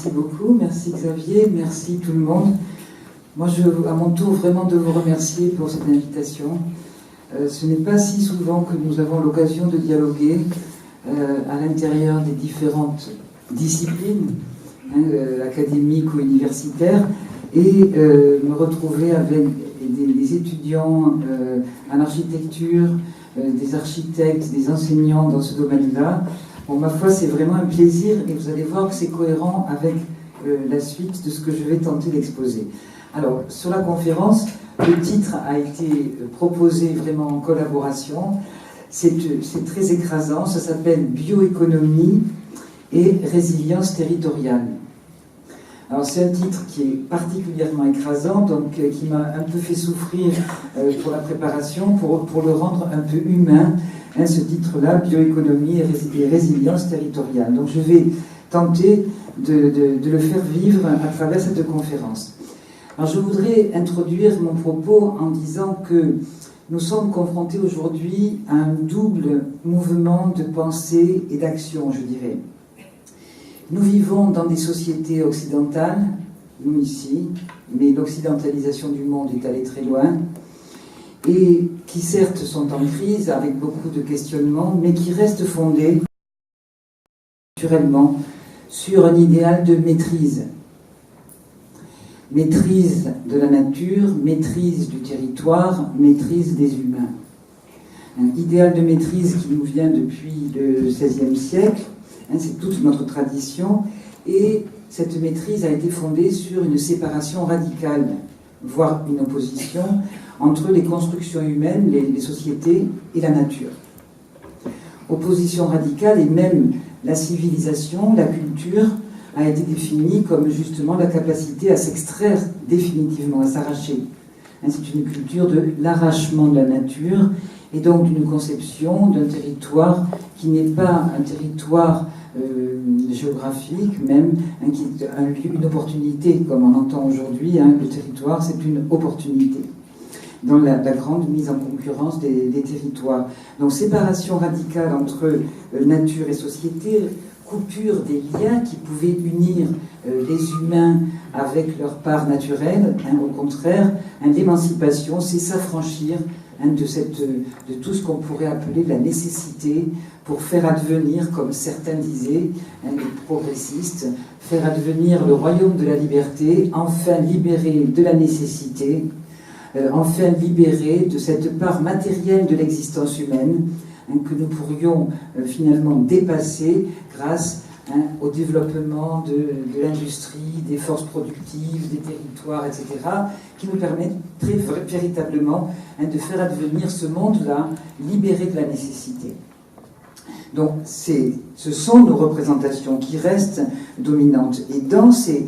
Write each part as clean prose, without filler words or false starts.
Merci beaucoup, merci Xavier, merci tout le monde. Moi, à mon tour, vraiment de vous remercier pour cette invitation. Ce n'est pas si souvent que nous avons l'occasion de dialoguer à l'intérieur des différentes disciplines académiques ou universitaires et me retrouver avec des étudiants en architecture, des architectes, des enseignants dans ce domaine-là. Bon, ma foi, c'est vraiment un plaisir et vous allez voir que c'est cohérent avec la suite de ce que je vais tenter d'exposer. Alors, sur la conférence, le titre a été proposé vraiment en collaboration. C'est très écrasant, ça s'appelle Bioéconomie et résilience territoriale. Alors c'est un titre qui est particulièrement écrasant, donc qui m'a un peu fait souffrir pour la préparation, pour le rendre un peu humain, ce titre-là, Bioéconomie et résilience territoriale. Donc je vais tenter de le faire vivre à travers cette conférence. Alors je voudrais introduire mon propos en disant que nous sommes confrontés aujourd'hui à un double mouvement de pensée et d'action, je dirais. Nous vivons dans des sociétés occidentales, nous ici, mais l'occidentalisation du monde est allée très loin, et qui certes sont en crise avec beaucoup de questionnements, mais qui restent fondées naturellement sur un idéal de maîtrise. Maîtrise de la nature, maîtrise du territoire, maîtrise des humains. Un idéal de maîtrise qui nous vient depuis le XVIe siècle, c'est toute notre tradition, et cette maîtrise a été fondée sur une séparation radicale, voire une opposition, entre les constructions humaines, les sociétés et la nature. Opposition radicale, et même la civilisation, la culture, a été définie comme justement la capacité à s'extraire définitivement, à s'arracher. C'est une culture de l'arrachement de la nature, et donc d'une conception d'un territoire qui n'est pas un territoire géographique, même une opportunité, comme on entend aujourd'hui. Le territoire, c'est une opportunité dans la grande mise en concurrence des territoires. Donc séparation radicale entre nature et société, coupure des liens qui pouvaient unir les humains avec leur part naturelle. Au contraire, l'émancipation, c'est s'affranchir de tout ce qu'on pourrait appeler la nécessité pour faire advenir, comme certains disaient, les progressistes, faire advenir le royaume de la liberté, enfin libéré de la nécessité, enfin libéré de cette part matérielle de l'existence humaine, que nous pourrions finalement dépasser grâce au développement de l'industrie, des forces productives, des territoires, etc., qui nous permettent très véritablement de faire advenir ce monde-là libéré de la nécessité. Donc ce sont nos représentations qui restent dominantes. Et dans ces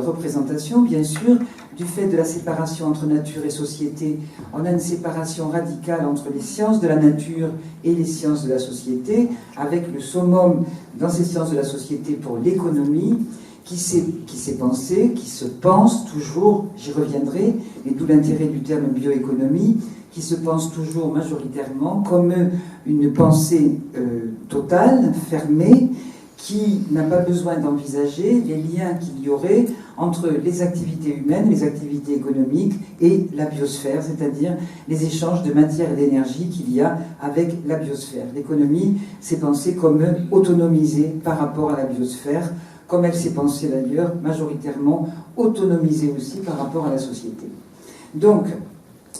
représentations, bien sûr, du fait de la séparation entre nature et société, on a une séparation radicale entre les sciences de la nature et les sciences de la société, avec le summum dans ces sciences de la société pour l'économie, qui s'est pensée, qui se pense toujours, j'y reviendrai, et d'où l'intérêt du terme bioéconomie, qui se pense toujours majoritairement comme une pensée totale, fermée, qui n'a pas besoin d'envisager les liens qu'il y aurait entre les activités humaines, les activités économiques et la biosphère, c'est-à-dire les échanges de matière et d'énergie qu'il y a avec la biosphère. L'économie s'est pensée comme autonomisée par rapport à la biosphère, comme elle s'est pensée d'ailleurs majoritairement autonomisée aussi par rapport à la société. Donc,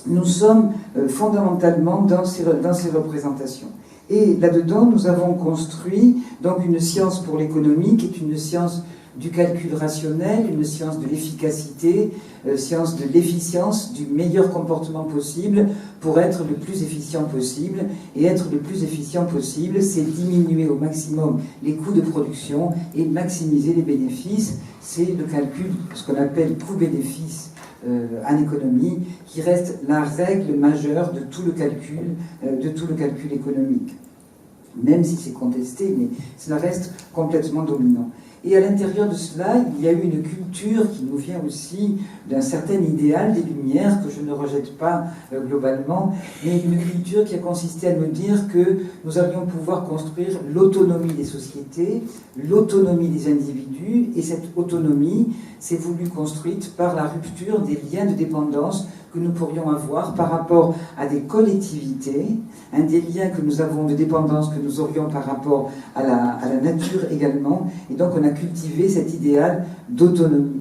nous sommes fondamentalement dans ces représentations. Et là-dedans, nous avons construit donc une science pour l'économie qui est une science du calcul rationnel, une science de l'efficacité, science de l'efficience, du meilleur comportement possible pour être le plus efficient possible. Et être le plus efficient possible, c'est diminuer au maximum les coûts de production et maximiser les bénéfices. C'est le calcul, ce qu'on appelle coût-bénéfice en économie, qui reste la règle majeure de tout le calcul économique. Même si c'est contesté, mais cela reste complètement dominant. Et à l'intérieur de cela, il y a eu une culture qui nous vient aussi d'un certain idéal des Lumières, que je ne rejette pas globalement, mais une culture qui a consisté à nous dire que nous allions pouvoir construire l'autonomie des sociétés, l'autonomie des individus, et cette autonomie s'est voulue construite par la rupture des liens de dépendance que nous pourrions avoir par rapport à des collectivités, des liens que nous avons de dépendance que nous aurions par rapport à la nature également, et donc on a cultivé cet idéal d'autonomie.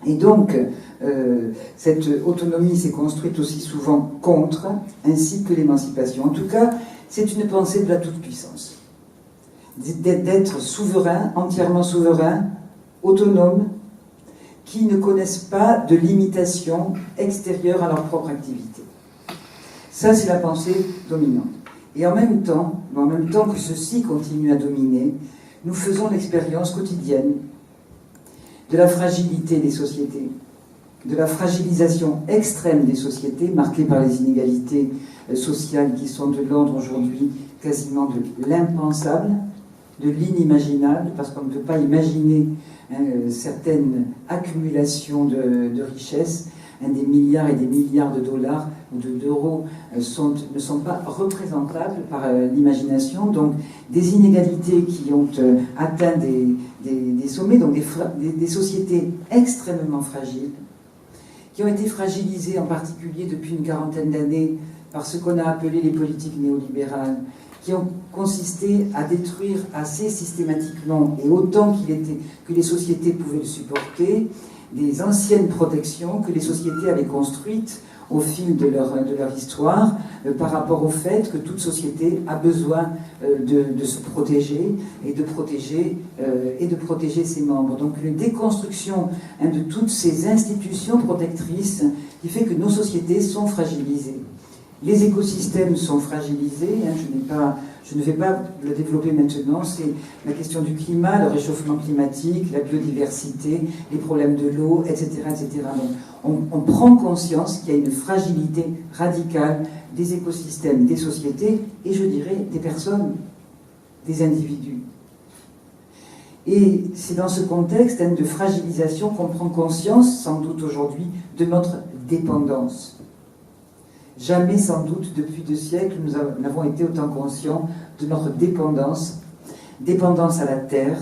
Et donc, cette autonomie s'est construite aussi souvent contre, ainsi que l'émancipation. En tout cas, c'est une pensée de la toute-puissance. D'être souverain, entièrement souverain, autonome, qui ne connaissent pas de limitation extérieure à leur propre activité. Ça, c'est la pensée dominante. Et en même temps que ceci continue à dominer, nous faisons l'expérience quotidienne de la fragilité des sociétés, de la fragilisation extrême des sociétés, marquée par les inégalités sociales qui sont de l'ordre aujourd'hui quasiment de l'impensable, de l'inimaginable, parce qu'on ne peut pas imaginer certaines accumulations de richesses, des milliards et des milliards de dollars ou d'euros ne sont pas représentables par l'imagination. Donc des inégalités qui ont atteint des sommets, donc des sociétés extrêmement fragiles, qui ont été fragilisées en particulier depuis une quarantaine d'années par ce qu'on a appelé les politiques néolibérales, qui ont consisté à détruire assez systématiquement et autant que les sociétés pouvaient le supporter, des anciennes protections que les sociétés avaient construites au fil de leur histoire par rapport au fait que toute société a besoin de se protéger et de protéger ses membres. Donc une déconstruction de toutes ces institutions protectrices qui fait que nos sociétés sont fragilisées. Les écosystèmes sont fragilisés, je ne vais pas le développer maintenant, c'est la question du climat, le réchauffement climatique, la biodiversité, les problèmes de l'eau, etc. etc. Donc, on prend conscience qu'il y a une fragilité radicale des écosystèmes, des sociétés, et je dirais des personnes, des individus. Et c'est dans ce contexte de fragilisation qu'on prend conscience, sans doute aujourd'hui, de notre dépendance. Jamais, sans doute, depuis 2 siècles, nous n'avons été autant conscients de notre dépendance à la terre.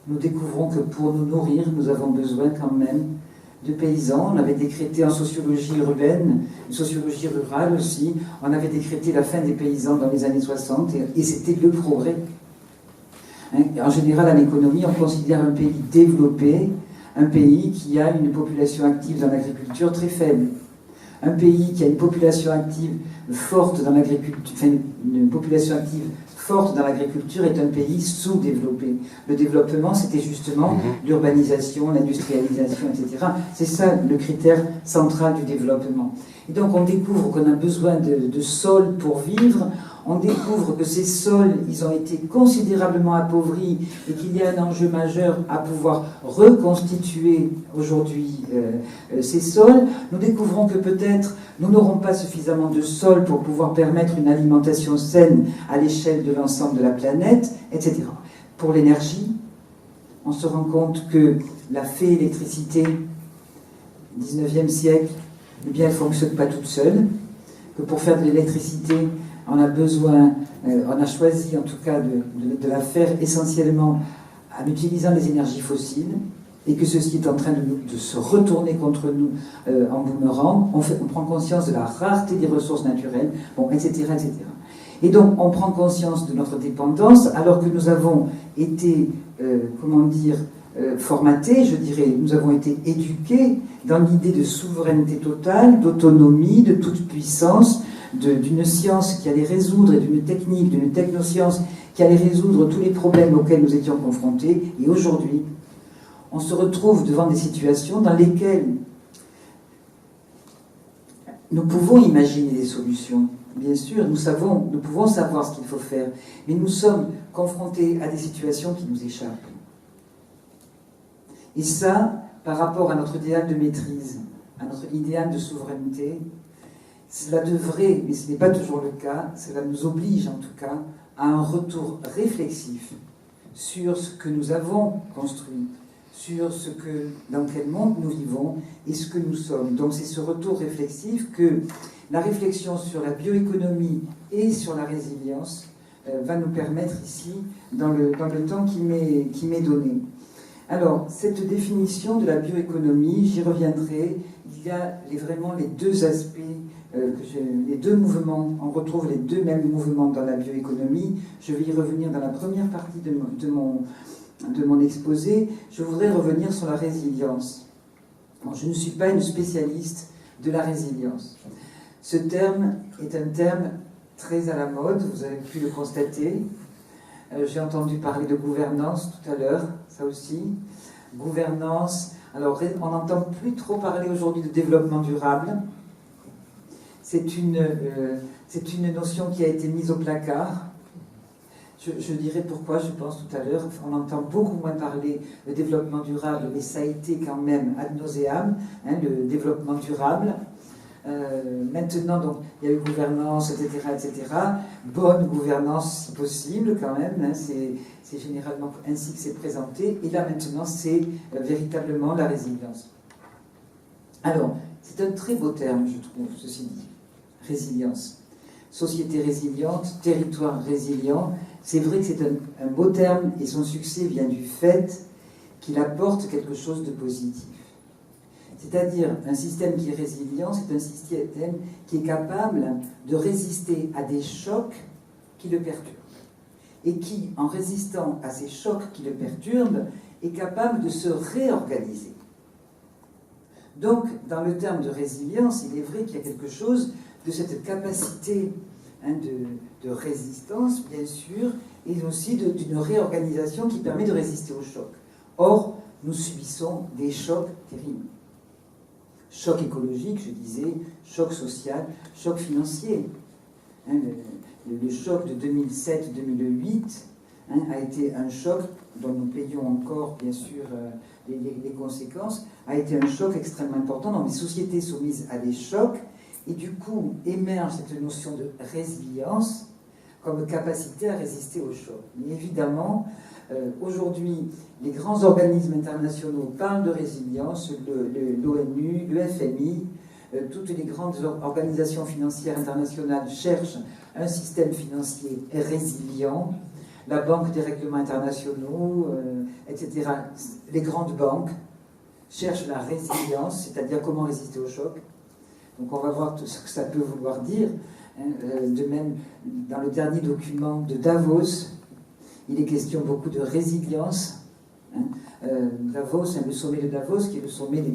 Nous découvrons que pour nous nourrir, nous avons besoin quand même de paysans. On avait décrété en sociologie urbaine, en sociologie rurale aussi, on avait décrété la fin des paysans dans les années 60, et c'était le progrès. En général, en économie, on considère un pays développé, un pays qui a une population active dans l'agriculture très faible. Un pays qui a une population active forte dans l'agriculture, une population active forte dans l'agriculture est un pays sous-développé. Le développement, c'était justement l'urbanisation, l'industrialisation, etc. C'est ça le critère central du développement. Et donc on découvre qu'on a besoin de sols pour vivre, on découvre que ces sols, ils ont été considérablement appauvris et qu'il y a un enjeu majeur à pouvoir reconstituer aujourd'hui ces sols. Nous découvrons que peut-être nous n'aurons pas suffisamment de sols pour pouvoir permettre une alimentation saine à l'échelle de l'ensemble de la planète, etc. Pour l'énergie, on se rend compte que la fée électricité, 19e siècle, eh bien, elle ne fonctionne pas toute seule, que pour faire de l'électricité, on a besoin, on a choisi en tout cas de la faire essentiellement en utilisant les énergies fossiles, et que ceci est en train de se retourner contre nous en boomerang. On prend conscience de la rareté des ressources naturelles, bon, etc., etc. Et donc, on prend conscience de notre dépendance, alors que nous avons été, formatés, je dirais, nous avons été éduqués dans l'idée de souveraineté totale, d'autonomie, de toute puissance, d'une science qui allait résoudre, et d'une technique, d'une technoscience qui allait résoudre tous les problèmes auxquels nous étions confrontés. Et aujourd'hui, on se retrouve devant des situations dans lesquelles nous pouvons imaginer des solutions. Bien sûr, nous pouvons savoir ce qu'il faut faire, mais nous sommes confrontés à des situations qui nous échappent. Et ça, par rapport à notre idéal de maîtrise, à notre idéal de souveraineté, cela devrait, mais ce n'est pas toujours le cas, cela nous oblige en tout cas à un retour réflexif sur ce que nous avons construit, sur dans quel monde nous vivons et ce que nous sommes. Donc c'est ce retour réflexif que la réflexion sur la bioéconomie et sur la résilience va nous permettre ici, dans le temps qui m'est donné. Alors, cette définition de la bioéconomie, j'y reviendrai. Il y a vraiment les deux aspects, les deux mouvements. On retrouve les deux mêmes mouvements dans la bioéconomie. Je vais y revenir dans la première partie de mon exposé. Je voudrais revenir sur la résilience. Bon, je ne suis pas une spécialiste de la résilience. Ce terme est un terme très à la mode, vous avez pu le constater. J'ai entendu parler de gouvernance tout à l'heure, ça aussi. Gouvernance, alors on n'entend plus trop parler aujourd'hui de développement durable. C'est une notion qui a été mise au placard. Je dirais pourquoi, je pense tout à l'heure. On entend beaucoup moins parler de développement durable, mais ça a été quand même ad nauseam, le développement durable. Maintenant, donc, il y a eu gouvernance, etc., etc. Bonne gouvernance, si possible, quand même. C'est généralement ainsi que c'est présenté. Et là, maintenant, c'est véritablement la résilience. Alors, c'est un très beau terme, je trouve, ceci dit. Résilience. Société résiliente, territoire résilient. C'est vrai que c'est un beau terme et son succès vient du fait qu'il apporte quelque chose de positif. C'est-à-dire, un système qui est résilient, c'est un système qui est capable de résister à des chocs qui le perturbent. Et qui, en résistant à ces chocs qui le perturbent, est capable de se réorganiser. Donc, dans le terme de résilience, il est vrai qu'il y a quelque chose de cette capacité de résistance, bien sûr, et aussi d'une réorganisation qui permet de résister aux chocs. Or, nous subissons des chocs terribles. Choc écologique, je disais, choc social, choc financier. Le choc de 2007-2008 a été un choc dont nous payons encore, bien sûr, les conséquences, a été un choc extrêmement important. Donc les sociétés soumises à des chocs, et du coup émerge cette notion de résilience comme capacité à résister aux chocs. Mais évidemment, aujourd'hui, les grands organismes internationaux parlent de résilience, l'ONU, le FMI, toutes les grandes organisations financières internationales cherchent un système financier résilient, la Banque des règlements internationaux, etc. Les grandes banques cherchent la résilience, c'est-à-dire comment résister aux chocs. Donc on va voir tout ce que ça peut vouloir dire. De même, dans le dernier document de Davos, il est question beaucoup de résilience. Davos, le sommet de Davos, qui est le sommet des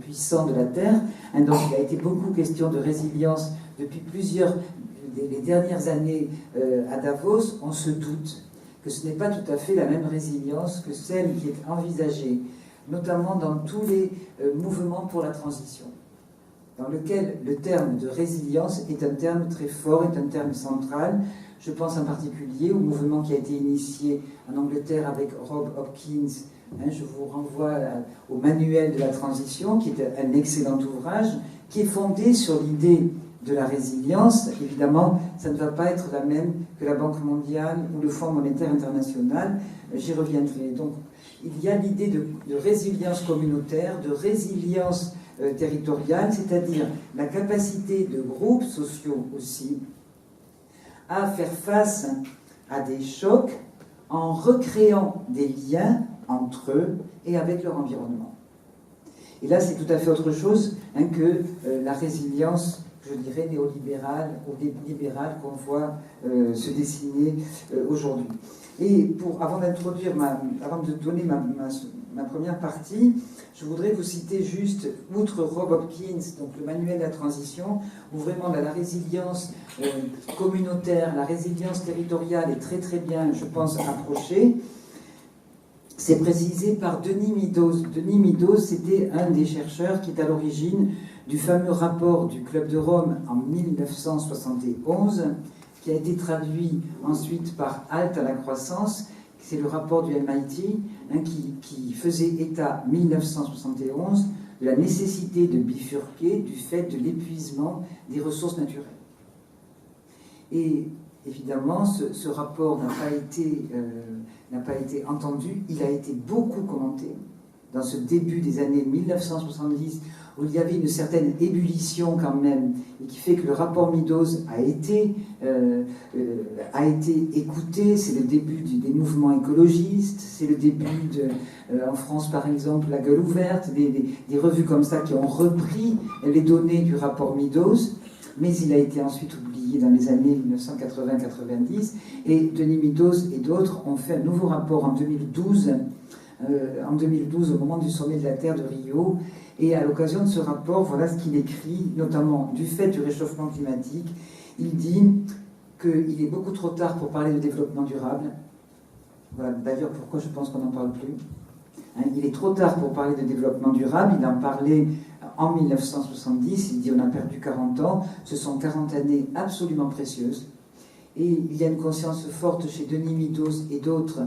puissants de la Terre. Donc il a été beaucoup question de résilience depuis les dernières années à Davos. On se doute que ce n'est pas tout à fait la même résilience que celle qui est envisagée, notamment dans tous les mouvements pour la transition, dans lequel le terme de résilience est un terme très fort, est un terme central. Je pense en particulier au mouvement qui a été initié en Angleterre avec Rob Hopkins. Je vous renvoie au manuel de la transition, qui est un excellent ouvrage, qui est fondé sur l'idée de la résilience. Évidemment, ça ne va pas être la même que la Banque mondiale ou le Fonds monétaire international. J'y reviendrai. Donc, il y a l'idée de résilience communautaire, de résilience territoriale, c'est-à-dire la capacité de groupes sociaux aussi à faire face à des chocs en recréant des liens entre eux et avec leur environnement. Et là, c'est tout à fait autre chose que la résilience, je dirais, néolibérale ou libérale qu'on voit se dessiner aujourd'hui. Et avant de donner ma première partie, je voudrais vous citer juste, outre Rob Hopkins, donc le manuel de la transition, où vraiment la résilience communautaire, la résilience territoriale est très très bien, je pense, approchée. C'est précisé par Denis Meadows. Denis Meadows, c'était un des chercheurs qui est à l'origine du fameux rapport du Club de Rome en 1971, qui a été traduit ensuite par Halte à la croissance. C'est le rapport du MIT qui faisait état, 1971, de la nécessité de bifurquer du fait de l'épuisement des ressources naturelles. Et évidemment, ce rapport n'a pas été entendu. Il a été beaucoup commenté dans ce début des années 1970, où il y avait une certaine ébullition quand même, et qui fait que le rapport Meadows a été écouté. C'est le début des mouvements écologistes, c'est le début en France par exemple, La Gueule ouverte, des revues comme ça qui ont repris les données du rapport Meadows, mais il a été ensuite oublié dans les années 1980-90, et Denis Meadows et d'autres ont fait un nouveau rapport en 2012, au moment du sommet de la Terre de Rio. Et à l'occasion de ce rapport, voilà ce qu'il écrit, notamment du fait du réchauffement climatique. Il dit qu'il est beaucoup trop tard pour parler de développement durable. Voilà d'ailleurs pourquoi je pense qu'on n'en parle plus. Il est trop tard pour parler de développement durable. Il en parlait en 1970. Il dit on a perdu 40 ans. Ce sont 40 années absolument précieuses. Et il y a une conscience forte chez Denis Meadows et d'autres,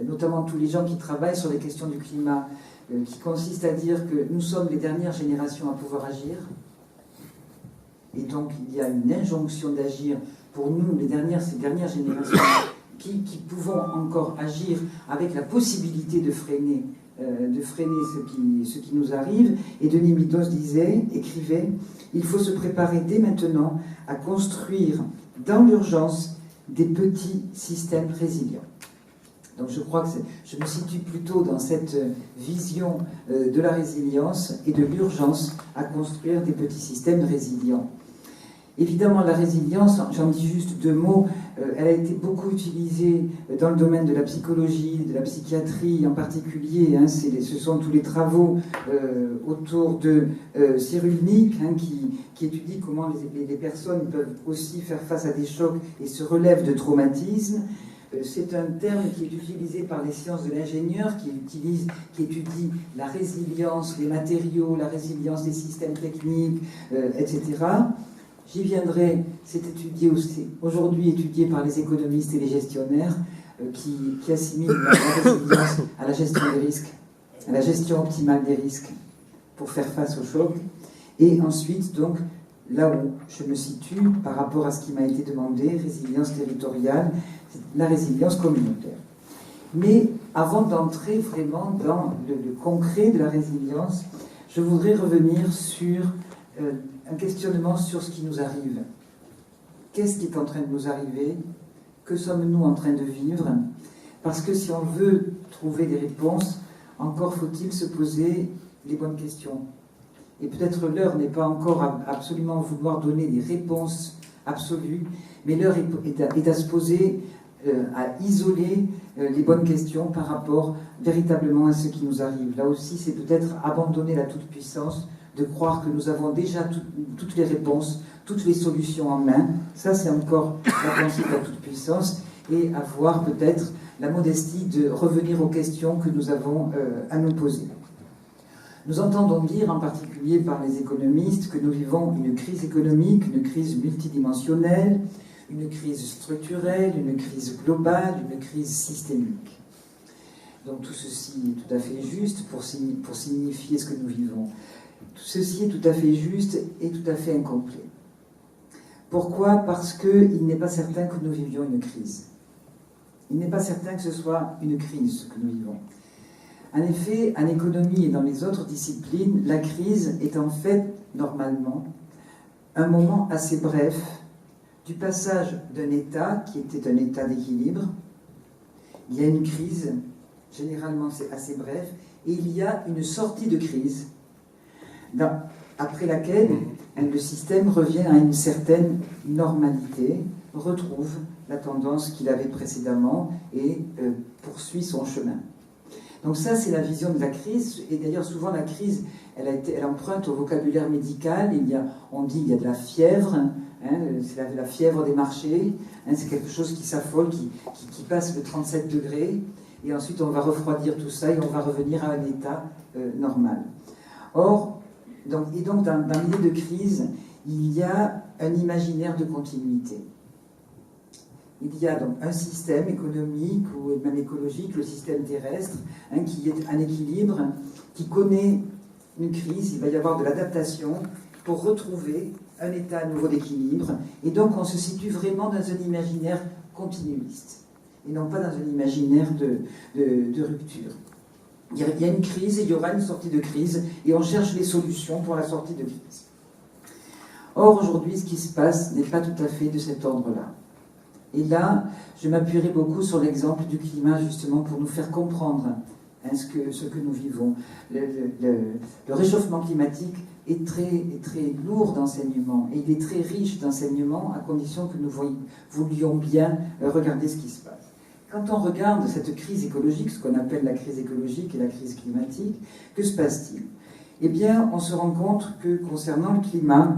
notamment tous les gens qui travaillent sur les questions du climat, qui consiste à dire que nous sommes les dernières générations à pouvoir agir. Et donc il y a une injonction d'agir pour nous, ces dernières générations, qui pouvons encore agir avec la possibilité de freiner ce qui nous arrive. Et Denis Meadows écrivait, il faut se préparer dès maintenant à construire dans l'urgence des petits systèmes résilients. Donc je crois que je me situe plutôt dans cette vision de la résilience et de l'urgence à construire des petits systèmes résilients. Évidemment, la résilience, j'en dis juste deux mots, elle a été beaucoup utilisée dans le domaine de la psychologie, de la psychiatrie en particulier. Ce sont tous les travaux autour de Cyrulnik qui étudie comment les personnes peuvent aussi faire face à des chocs et se relèvent de traumatismes. C'est un terme qui est utilisé par les sciences de l'ingénieur, qui étudie la résilience des matériaux, la résilience des systèmes techniques, etc. J'y viendrai, c'est aujourd'hui étudié par les économistes et les gestionnaires qui assimilent la résilience à la gestion des risques, à la gestion optimale des risques pour faire face aux chocs. Et ensuite, donc, là où je me situe par rapport à ce qui m'a été demandé, résilience territoriale, la résilience communautaire. Mais avant d'entrer vraiment dans le concret de la résilience, je voudrais revenir sur un questionnement sur ce qui nous arrive. Qu'est-ce qui est en train de nous arriver? Que sommes-nous en train de vivre? Parce que si on veut trouver des réponses, encore faut-il se poser les bonnes questions. Et peut-être l'heure n'est pas encore à absolument vouloir donner des réponses absolues, mais l'heure est à se poser, à isoler les bonnes questions par rapport véritablement à ce qui nous arrive. Là aussi, c'est peut-être abandonner la toute-puissance, de croire que nous avons déjà toutes les réponses, toutes les solutions en main. Ça, c'est encore la pensée de la toute-puissance, et avoir peut-être la modestie de revenir aux questions que nous avons à nous poser. Nous entendons dire, en particulier par les économistes, que nous vivons une crise économique, une crise multidimensionnelle, une crise structurelle, une crise globale, une crise systémique. Donc tout ceci est tout à fait juste pour signifier ce que nous vivons. Tout ceci est tout à fait juste et tout à fait incomplet. Pourquoi? Parce qu'il n'est pas certain que nous vivions une crise. Il n'est pas certain que ce soit une crise, ce que nous vivons. En effet, en économie et dans les autres disciplines, la crise est en fait, normalement, un moment assez bref du passage d'un état qui était un état d'équilibre. Il y a une crise, généralement c'est assez bref, et il y a une sortie de crise, après laquelle le système revient à une certaine normalité, retrouve la tendance qu'il avait précédemment et poursuit son chemin. Donc ça, c'est la vision de la crise. Et d'ailleurs, souvent, la crise, elle emprunte au vocabulaire médical. On dit qu'il y a de la fièvre, c'est la fièvre des marchés. C'est quelque chose qui s'affole, qui passe le 37 degrés. Et ensuite, on va refroidir tout ça et on va revenir à un état normal. Or, dans l'idée de crise, il y a un imaginaire de continuité. Il y a donc un système économique ou même écologique, le système terrestre, qui est en équilibre, qui connaît une crise. Il va y avoir de l'adaptation pour retrouver un état à nouveau d'équilibre, et donc on se situe vraiment dans un imaginaire continuiste, et non pas dans un imaginaire de rupture. Il y a une crise et il y aura une sortie de crise, et on cherche les solutions pour la sortie de crise. Or, aujourd'hui, ce qui se passe n'est pas tout à fait de cet ordre-là. Et là, je m'appuierai beaucoup sur l'exemple du climat, justement, pour nous faire comprendre ce que nous vivons. Le réchauffement climatique est très lourd d'enseignements, et il est très riche d'enseignements, à condition que nous voulions bien regarder ce qui se passe. Quand on regarde cette crise écologique, ce qu'on appelle la crise écologique et la crise climatique, que se passe-t-il? Eh bien, on se rend compte que concernant le climat,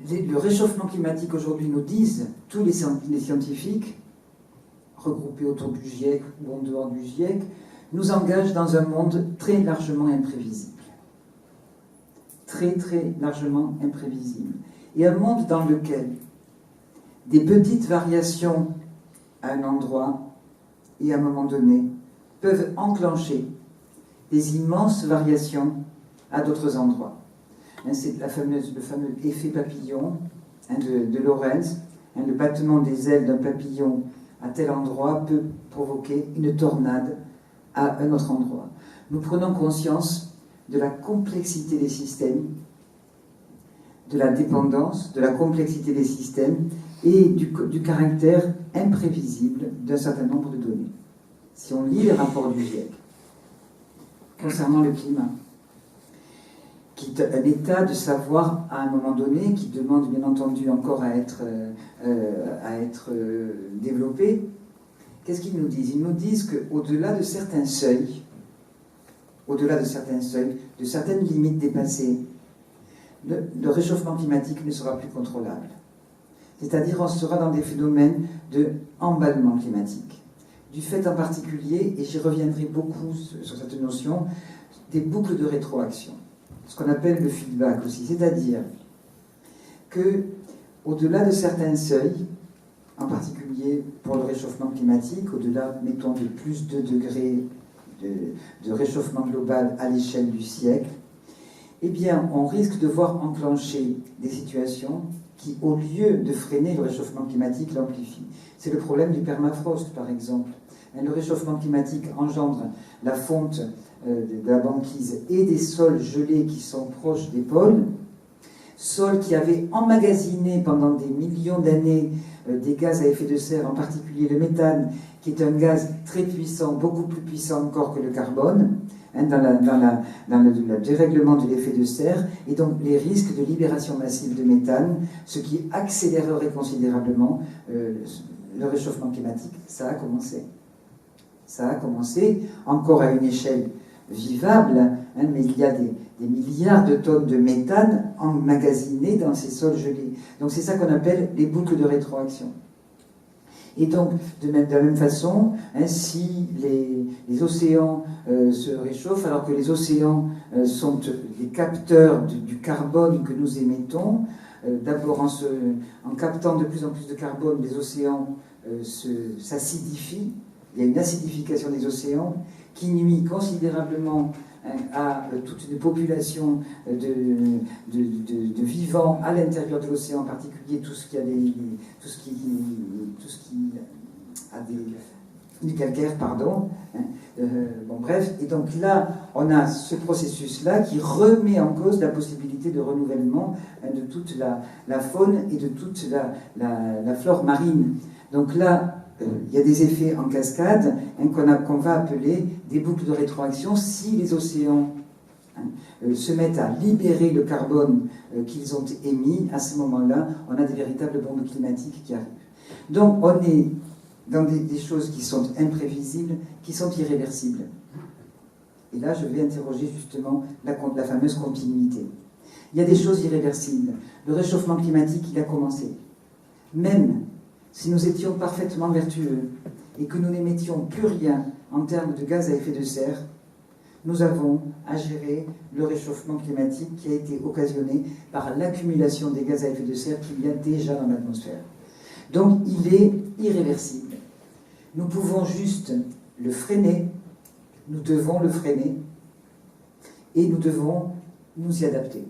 le réchauffement climatique aujourd'hui, nous disent tous les scientifiques, regroupés autour du GIEC ou en dehors du GIEC, nous engage dans un monde très largement imprévisible. Très largement imprévisible. Et un monde dans lequel des petites variations à un endroit et à un moment donné peuvent enclencher des immenses variations à d'autres endroits. C'est le fameux effet papillon de Lorentz. Le battement des ailes d'un papillon à tel endroit peut provoquer une tornade à un autre endroit. Nous prenons conscience de la complexité des systèmes, de la dépendance, de la complexité des systèmes et du caractère imprévisible d'un certain nombre de données. Si on lit les rapports du GIEC concernant le climat, qui est un état de savoir à un moment donné, qui demande bien entendu encore à être développé, qu'est-ce qu'ils nous disent? Ils nous disent qu'au-delà de certains seuils, de certaines limites dépassées, le réchauffement climatique ne sera plus contrôlable. C'est-à-dire on sera dans des phénomènes d'emballement climatique. Du fait en particulier, et j'y reviendrai beaucoup sur cette notion, des boucles de rétroaction. Ce qu'on appelle le feedback aussi. C'est-à-dire que, au-delà de certains seuils, en particulier pour le réchauffement climatique, au-delà, mettons, de plus de 2 degrés de réchauffement global à l'échelle du siècle, eh bien, on risque de voir enclencher des situations qui, au lieu de freiner le réchauffement climatique, l'amplifient. C'est le problème du permafrost, par exemple. Le réchauffement climatique engendre la fonte de la banquise et des sols gelés qui sont proches des pôles, sols qui avaient emmagasiné pendant des millions d'années des gaz à effet de serre, en particulier le méthane, qui est un gaz très puissant, beaucoup plus puissant encore que le carbone, dans le dérèglement de l'effet de serre, et donc les risques de libération massive de méthane, ce qui accélérerait considérablement le réchauffement climatique. Ça a commencé. Ça a commencé, encore à une échelle vivable, mais il y a des milliards de tonnes de méthane emmagasinées dans ces sols gelés. Donc c'est ça qu'on appelle les boucles de rétroaction. Et donc, de la même façon, si les océans se réchauffent, alors que les océans sont les capteurs du carbone que nous émettons, d'abord en captant de plus en plus de carbone, les océans s'acidifient. Il y a une acidification des océans qui nuit considérablement à toute une population de vivants à l'intérieur de l'océan, en particulier tout ce qui a du calcaire, pardon. Bon, bref, et donc là, on a ce processus-là qui remet en cause la possibilité de renouvellement de toute la faune et de toute la flore marine. Donc là, il y a des effets en cascade qu'on va appeler des boucles de rétroaction si les océans se mettent à libérer le carbone qu'ils ont émis. À ce moment-là, on a des véritables bombes climatiques qui arrivent. Donc on est dans des choses qui sont imprévisibles, qui sont irréversibles. Et là, je vais interroger justement la fameuse continuité. Il y a des choses irréversibles. Le réchauffement climatique, il a commencé. Même si nous étions parfaitement vertueux et que nous n'émettions plus rien en termes de gaz à effet de serre, nous avons à gérer le réchauffement climatique qui a été occasionné par l'accumulation des gaz à effet de serre qu'il y a déjà dans l'atmosphère. Donc il est irréversible. Nous pouvons juste le freiner, nous devons le freiner, et nous devons nous y adapter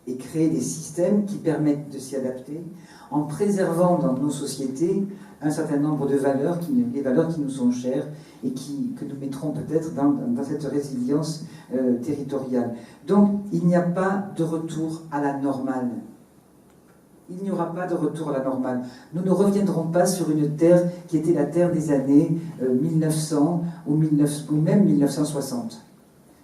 et créer des systèmes qui permettent de s'y adapter en préservant dans nos sociétés un certain nombre de valeurs, les valeurs qui nous sont chères et que nous mettrons peut-être dans cette résilience territoriale. Donc, il n'y a pas de retour à la normale. Il n'y aura pas de retour à la normale. Nous ne reviendrons pas sur une terre qui était la terre des années 1900 ou même 1960.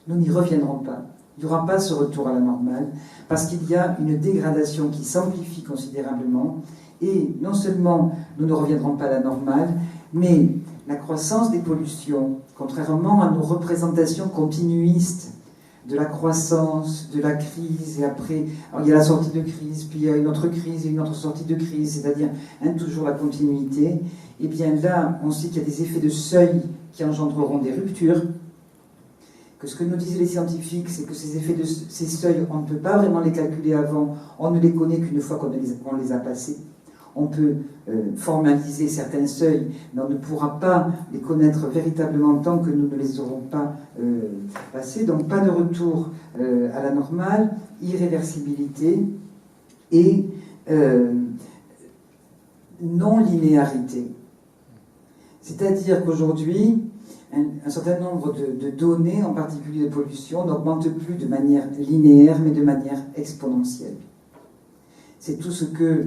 Nous n'y reviendrons pas. Il n'y aura pas ce retour à la normale parce qu'il y a une dégradation qui s'amplifie considérablement et non seulement nous ne reviendrons pas à la normale, mais la croissance des pollutions, contrairement à nos représentations continuistes de la croissance, de la crise, et après, alors il y a la sortie de crise, puis il y a une autre crise et une autre sortie de crise, c'est-à-dire toujours la continuité, et bien là, on sait qu'il y a des effets de seuil qui engendreront des ruptures, que ce que nous disaient les scientifiques, c'est que ces effets de ces seuils, on ne peut pas vraiment les calculer avant, on ne les connaît qu'une fois qu'on les a passés. On peut formaliser certains seuils, mais on ne pourra pas les connaître véritablement tant que nous ne les aurons pas passés. Donc pas de retour à la normale, irréversibilité et non-linéarité. C'est-à-dire qu'aujourd'hui, un certain nombre de données, en particulier de pollution, n'augmentent plus de manière linéaire, mais de manière exponentielle. C'est tout ce que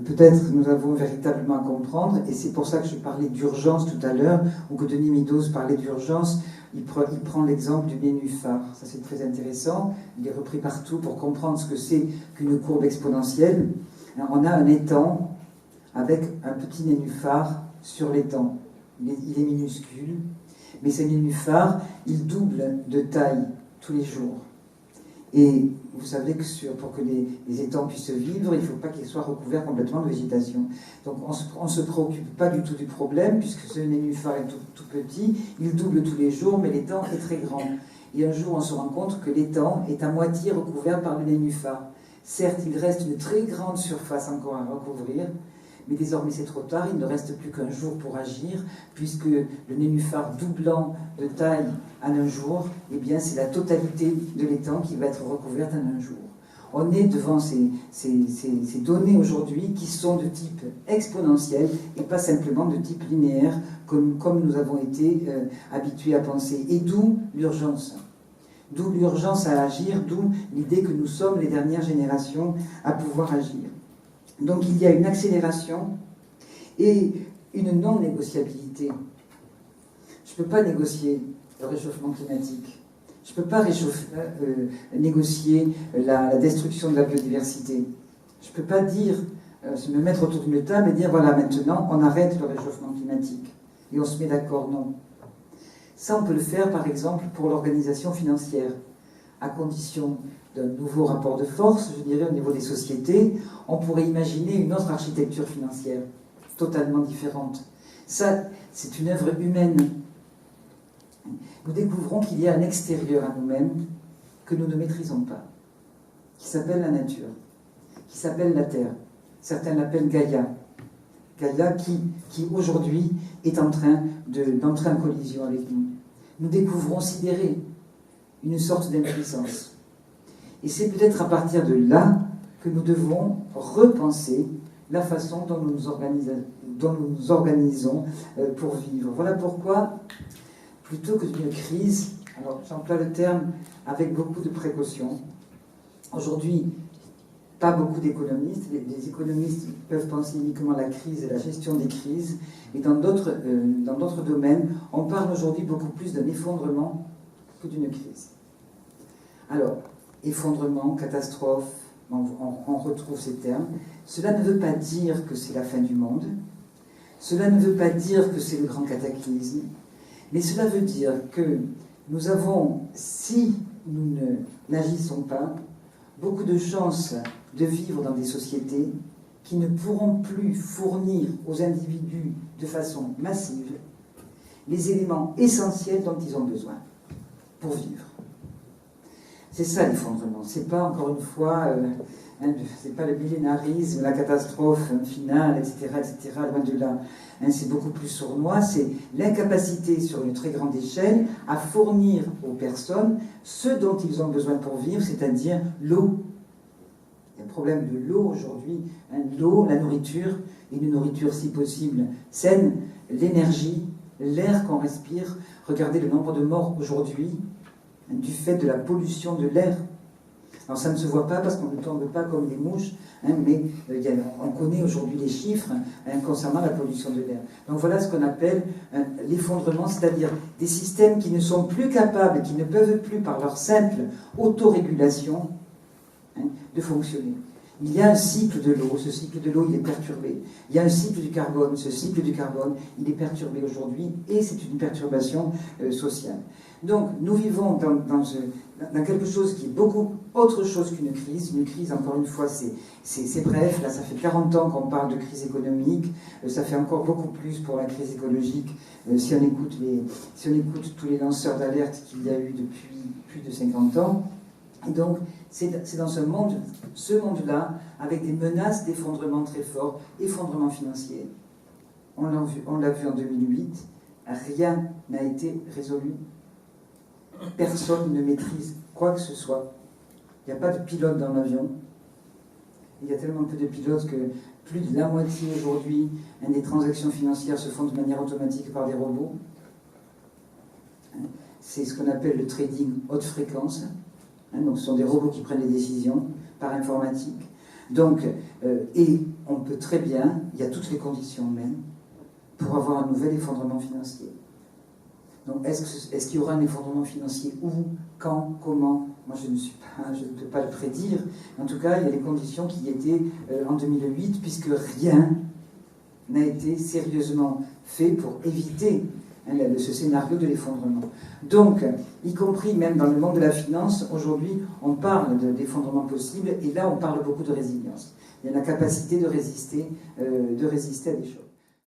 peut-être nous avons véritablement à comprendre, et c'est pour ça que je parlais d'urgence tout à l'heure, ou que Denis Meadows parlait d'urgence. Il prend l'exemple du nénuphar. Ça, c'est très intéressant. Il est repris partout pour comprendre ce que c'est qu'une courbe exponentielle. Alors, on a un étang avec un petit nénuphar sur l'étang. Il est minuscule, mais ce nénuphar, il double de taille tous les jours. Et vous savez que pour que les étangs puissent vivre, il ne faut pas qu'ils soient recouverts complètement de végétation. Donc on ne se préoccupe pas du tout du problème, puisque ce nénuphar est tout petit, il double tous les jours, mais l'étang est très grand. Et un jour, on se rend compte que l'étang est à moitié recouvert par le nénuphar. Certes, il reste une très grande surface encore à recouvrir, mais désormais c'est trop tard, il ne reste plus qu'un jour pour agir, puisque le nénuphar doublant de taille en un jour, eh bien c'est la totalité de l'étang qui va être recouverte en un jour. On est devant ces données aujourd'hui qui sont de type exponentiel et pas simplement de type linéaire, comme nous avons été habitués à penser. Et d'où l'urgence. D'où l'urgence à agir, d'où l'idée que nous sommes les dernières générations à pouvoir agir. Donc il y a une accélération et une non-négociabilité. Je ne peux pas négocier le réchauffement climatique. Je ne peux pas négocier la destruction de la biodiversité. Je ne peux pas me mettre autour d'une table et dire voilà, maintenant on arrête le réchauffement climatique et on se met d'accord. Non. Ça, on peut le faire par exemple pour l'organisation financière, à condition d'un nouveau rapport de force, je dirais, au niveau des sociétés. On pourrait imaginer une autre architecture financière, totalement différente. Ça, c'est une œuvre humaine. Nous découvrons qu'il y a un extérieur à nous-mêmes que nous ne maîtrisons pas, qui s'appelle la nature, qui s'appelle la Terre. Certains l'appellent Gaïa. Gaïa qui aujourd'hui est d'entrer en collision avec nous. Nous découvrons sidérés une sorte d'impuissance. Et c'est peut-être à partir de là que nous devons repenser la façon dont nous nous organisons pour vivre. Voilà pourquoi, plutôt que d'une crise, alors j'emploie le terme avec beaucoup de précaution, aujourd'hui, pas beaucoup d'économistes, les économistes peuvent penser uniquement à la crise et la gestion des crises, et dans d'autres domaines, on parle aujourd'hui beaucoup plus d'un effondrement que d'une crise. Alors, effondrement, catastrophe, on retrouve ces termes. Cela ne veut pas dire que c'est la fin du monde, cela ne veut pas dire que c'est le grand cataclysme, mais cela veut dire que nous avons, si nous n'agissons pas, beaucoup de chances de vivre dans des sociétés qui ne pourront plus fournir aux individus de façon massive les éléments essentiels dont ils ont besoin pour vivre. C'est ça l'effondrement. C'est pas, encore une fois, c'est pas le millénarisme, la catastrophe finale, etc., loin de là. C'est beaucoup plus sournois. C'est l'incapacité sur une très grande échelle à fournir aux personnes ce dont ils ont besoin pour vivre, c'est-à-dire l'eau. Il y a un problème de l'eau aujourd'hui. L'eau, la nourriture, et une nourriture si possible saine, l'énergie, l'air qu'on respire. Regardez le nombre de morts aujourd'hui du fait de la pollution de l'air. Alors ça ne se voit pas parce qu'on ne tombe pas comme des mouches, mais on connaît aujourd'hui les chiffres concernant la pollution de l'air. Donc voilà ce qu'on appelle l'effondrement, c'est-à-dire des systèmes qui ne sont plus capables, qui ne peuvent plus par leur simple autorégulation de fonctionner. Il y a un cycle de l'eau, ce cycle de l'eau il est perturbé. Il y a un cycle du carbone, ce cycle du carbone il est perturbé aujourd'hui et c'est une perturbation sociale. Donc nous vivons dans quelque chose qui est beaucoup autre chose qu'une crise. Une crise, encore une fois, c'est bref. Là, ça fait 40 ans qu'on parle de crise économique. Ça fait encore beaucoup plus pour la crise écologique si on écoute tous les lanceurs d'alerte qu'il y a eu depuis plus de 50 ans. Et donc, c'est dans ce monde-là, avec des menaces d'effondrement très forts, effondrement financier. On l'a vu en 2008, rien n'a été résolu. Personne ne maîtrise quoi que ce soit. Il n'y a pas de pilote dans l'avion. Il y a tellement peu de pilotes que plus de la moitié aujourd'hui des transactions financières se font de manière automatique par des robots. C'est ce qu'on appelle le trading haute fréquence. Donc ce sont des robots qui prennent les décisions par informatique. Donc, et on peut très bien, il y a toutes les conditions même, pour avoir un nouvel effondrement financier. Donc est-ce qu'il y aura un effondrement financier? Où? Quand? Comment? Moi je ne peux pas le prédire. En tout cas, il y a les conditions qui étaient en 2008, puisque rien n'a été sérieusement fait pour éviter ce scénario de l'effondrement. Donc, y compris même dans le monde de la finance, aujourd'hui, on parle d'effondrement possible, et là, on parle beaucoup de résilience. Il y a la capacité de résister à des chocs.